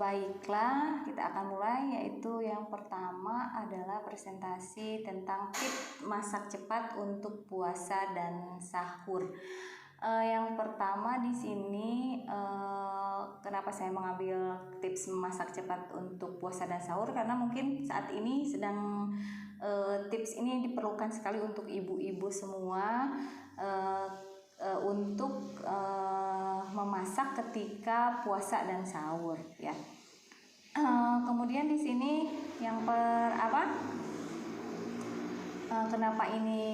Baiklah, kita akan mulai, yaitu yang pertama adalah presentasi tentang tips masak cepat untuk puasa dan sahur. Yang pertama di sini, kenapa saya mengambil tips masak cepat untuk puasa dan sahur, karena mungkin saat ini sedang tips ini diperlukan sekali untuk ibu-ibu semua untuk memasak ketika puasa dan sahur ya. Kemudian di sini yang kenapa ini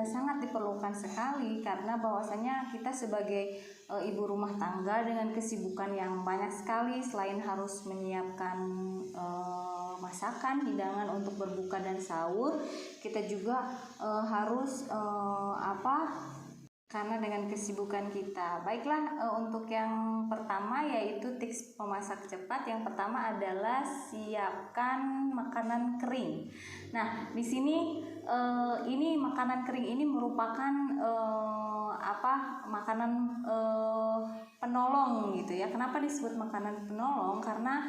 sangat diperlukan sekali, karena bahwasanya kita sebagai ibu rumah tangga dengan kesibukan yang banyak sekali, selain harus menyiapkan masakan hidangan untuk berbuka dan sahur, kita juga harus karena dengan kesibukan kita. Baiklah, untuk yang pertama yaitu tips memasak cepat. Yang pertama adalah siapkan makanan kering. Nah, di sini ini makanan kering ini merupakan makanan penolong gitu ya. Kenapa disebut makanan penolong? Karena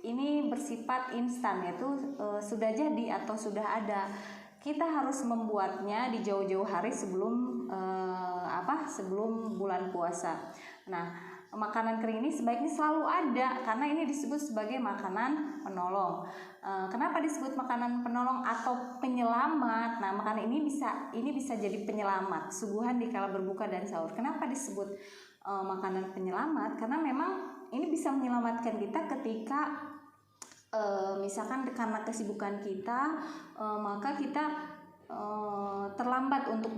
ini bersifat instan, yaitu sudah jadi atau sudah ada. Kita harus membuatnya di jauh-jauh hari sebelum sebelum bulan puasa. Nah, makanan kering ini sebaiknya selalu ada, karena ini disebut sebagai makanan penolong. Kenapa disebut makanan penolong atau penyelamat? Nah, makanan ini bisa jadi penyelamat suguhan di kala berbuka dan sahur. Kenapa disebut makanan penyelamat? Karena memang ini bisa menyelamatkan kita ketika misalkan karena kesibukan kita, maka kita terlambat untuk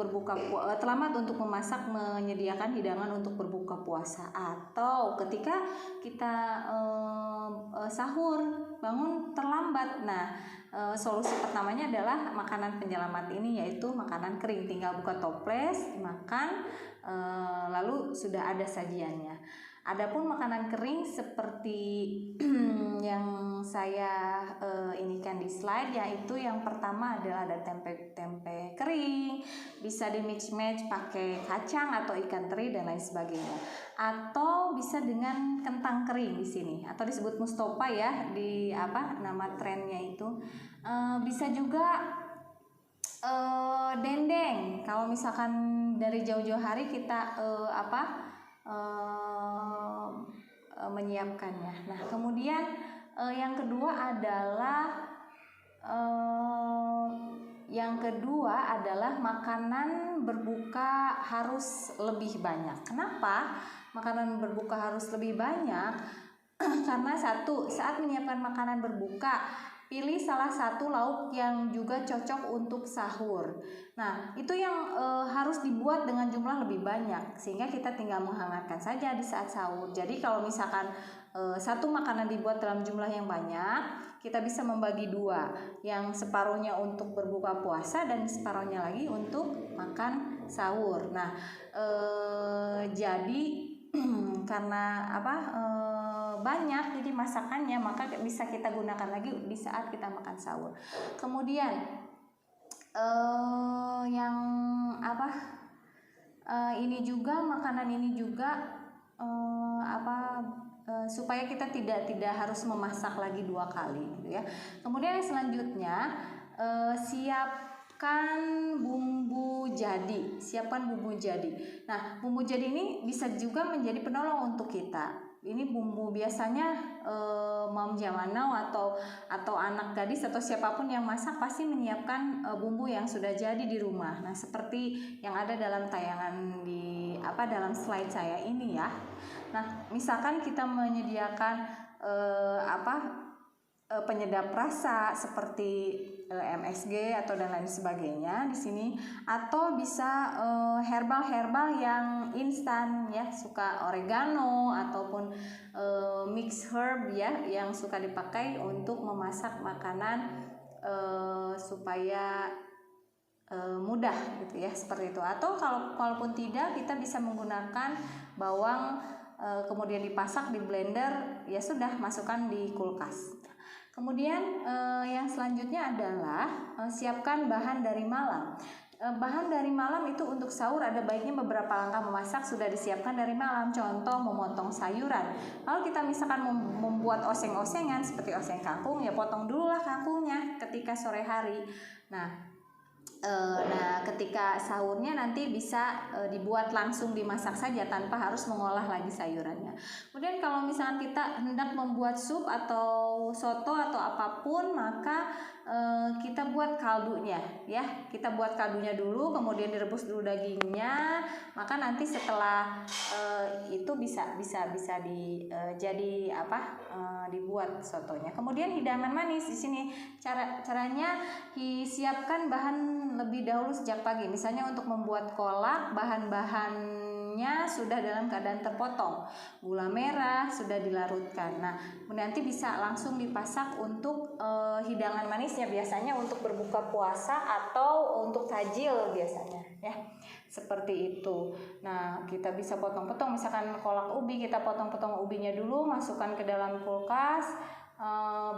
memasak, menyediakan hidangan untuk berbuka puasa, atau ketika kita sahur bangun terlambat. Nah, solusi pertamanya adalah makanan penyelamat ini, yaitu makanan kering. Tinggal buka toples, dimakan, lalu sudah ada sajiannya. Adapun makanan kering seperti yang saya inikan di slide, yaitu yang pertama adalah ada tempe kering, bisa di mix match pakai kacang atau ikan teri dan lain sebagainya, atau bisa dengan kentang kering di sini, atau disebut mustopa ya di nama trennya itu. Bisa juga dendeng kalau misalkan dari jauh-jauh hari kita menyiapkannya. Nah, kemudian yang kedua adalah makanan berbuka harus lebih banyak. Kenapa makanan berbuka harus lebih banyak? Karena satu, saat menyiapkan makanan berbuka, pilih salah satu lauk yang juga cocok untuk sahur. Nah, itu yang harus dibuat dengan jumlah lebih banyak, sehingga kita tinggal menghangatkan saja di saat sahur. Jadi kalau misalkan satu makanan dibuat dalam jumlah yang banyak, kita bisa membagi dua, yang separuhnya untuk berbuka puasa dan separuhnya lagi untuk makan sahur. Nah, jadi karena banyak jadi masakannya, maka bisa kita gunakan lagi di saat kita makan sahur. Kemudian ini juga makanan ini juga supaya kita tidak harus memasak lagi 2 kali gitu ya. Kemudian yang selanjutnya, siapkan bumbu jadi. Nah, bumbu jadi ini bisa juga menjadi penolong untuk kita. Ini bumbu biasanya mom zaman now atau anak gadis atau siapapun yang masak pasti menyiapkan bumbu yang sudah jadi di rumah. Nah, seperti yang ada dalam tayangan dalam slide saya ini ya. Nah, misalkan kita menyediakan penyedap rasa seperti MSG atau dan lain sebagainya di sini, atau bisa herbal yang instan ya, suka oregano ataupun mix herb ya, yang suka dipakai untuk memasak makanan supaya mudah gitu ya, seperti itu. Atau kalaupun tidak, kita bisa menggunakan bawang kemudian dipasak di blender, ya sudah, masukkan di kulkas. Kemudian yang selanjutnya adalah siapkan bahan dari malam. Bahan dari malam itu untuk sahur ada baiknya beberapa langkah memasak sudah disiapkan dari malam. Contoh memotong sayuran. Kalau kita misalkan membuat oseng-osengan seperti oseng kangkung, ya potong dulu lah kangkungnya ketika sore hari. Nah, ketika sahurnya nanti bisa dibuat langsung dimasak saja tanpa harus mengolah lagi sayurannya. Kemudian kalau misalkan kita hendak membuat sup atau soto atau apapun, maka kita buat kaldunya ya. Kita buat kaldunya dulu, kemudian direbus dulu dagingnya. Maka nanti setelah itu bisa dibuat sotonya. Kemudian hidangan manis di sini caranya disiapkan bahan lebih dahulu sejak pagi. Misalnya untuk membuat kolak, bahan-bahannya sudah dalam keadaan terpotong. Gula merah sudah dilarutkan. Nah, nanti bisa langsung dipasak untuk hidangan manisnya, biasanya untuk berbuka puasa atau untuk tajil biasanya ya. Seperti itu. Nah, kita bisa potong-potong, misalkan kolak ubi, kita potong-potong ubinya dulu, masukkan ke dalam kulkas.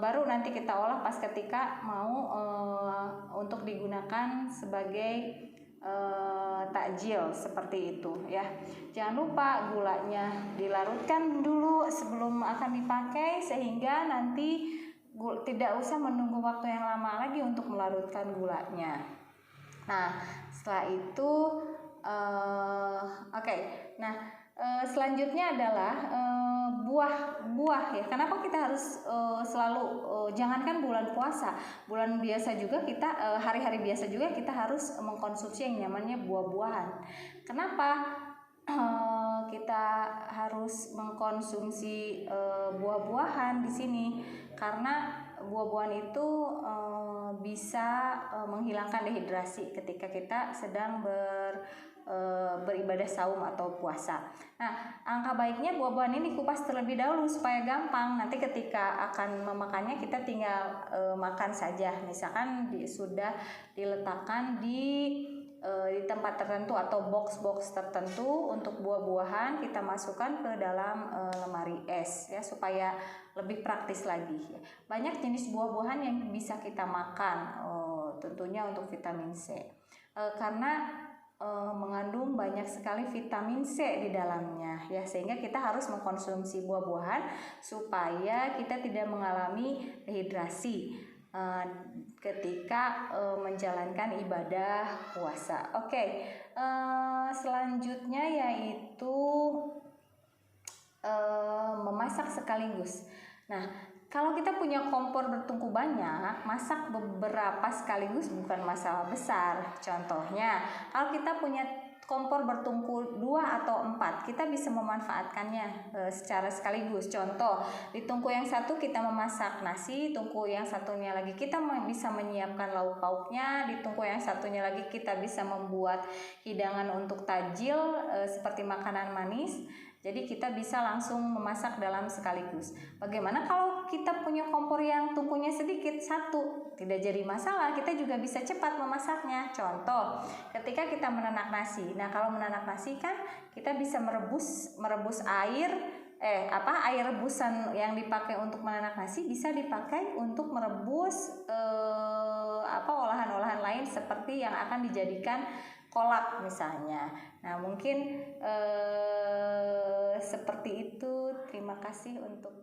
Baru nanti kita olah pas ketika mau untuk digunakan sebagai takjil seperti itu ya. Jangan lupa gulanya dilarutkan dulu sebelum akan dipakai, sehingga nanti tidak usah menunggu waktu yang lama lagi untuk melarutkan gulanya. Nah, setelah itu Nah, selanjutnya adalah buah ya. Kenapa kita harus selalu jangankan bulan puasa, bulan biasa juga kita hari-hari biasa juga kita harus mengkonsumsi yang namanya buah-buahan. Kenapa kita harus mengkonsumsi buah-buahan di sini? Karena buah-buahan itu bisa menghilangkan dehidrasi ketika kita sedang beribadah saum atau puasa. Nah, angka baiknya buah-buahan ini dikupas terlebih dahulu supaya gampang. Nanti ketika akan memakannya kita tinggal makan saja. Misalkan sudah diletakkan di tempat tertentu atau box-box tertentu untuk buah-buahan, kita masukkan ke dalam lemari es ya, supaya lebih praktis lagi. Banyak jenis buah-buahan yang bisa kita makan, tentunya untuk vitamin C, karena mengandung banyak sekali vitamin C di dalamnya ya, sehingga kita harus mengkonsumsi buah-buahan supaya kita tidak mengalami dehidrasi ketika menjalankan ibadah puasa. Selanjutnya yaitu memasak sekaligus. Nah, kalau kita punya kompor bertungku banyak, masak beberapa sekaligus bukan masalah besar. Contohnya, kalau kita punya kompor bertungku 2 atau 4, kita bisa memanfaatkannya secara sekaligus. Contoh, di tungku yang satu kita memasak nasi, tungku yang satunya lagi kita bisa menyiapkan lauk pauknya, di tungku yang satunya lagi kita bisa membuat hidangan untuk tajil seperti makanan manis. Jadi kita bisa langsung memasak dalam sekaligus. Bagaimana kalau kita punya kompor yang tungkunya sedikit, satu, tidak jadi masalah, kita juga bisa cepat memasaknya. Contoh, ketika kita menanak nasi. Nah, kalau menanak nasi kan kita bisa merebus air rebusan yang dipakai untuk menanak nasi bisa dipakai untuk merebus olahan-olahan lain seperti yang akan dijadikan kolak misalnya. Nah, mungkin seperti itu. Terima kasih untuk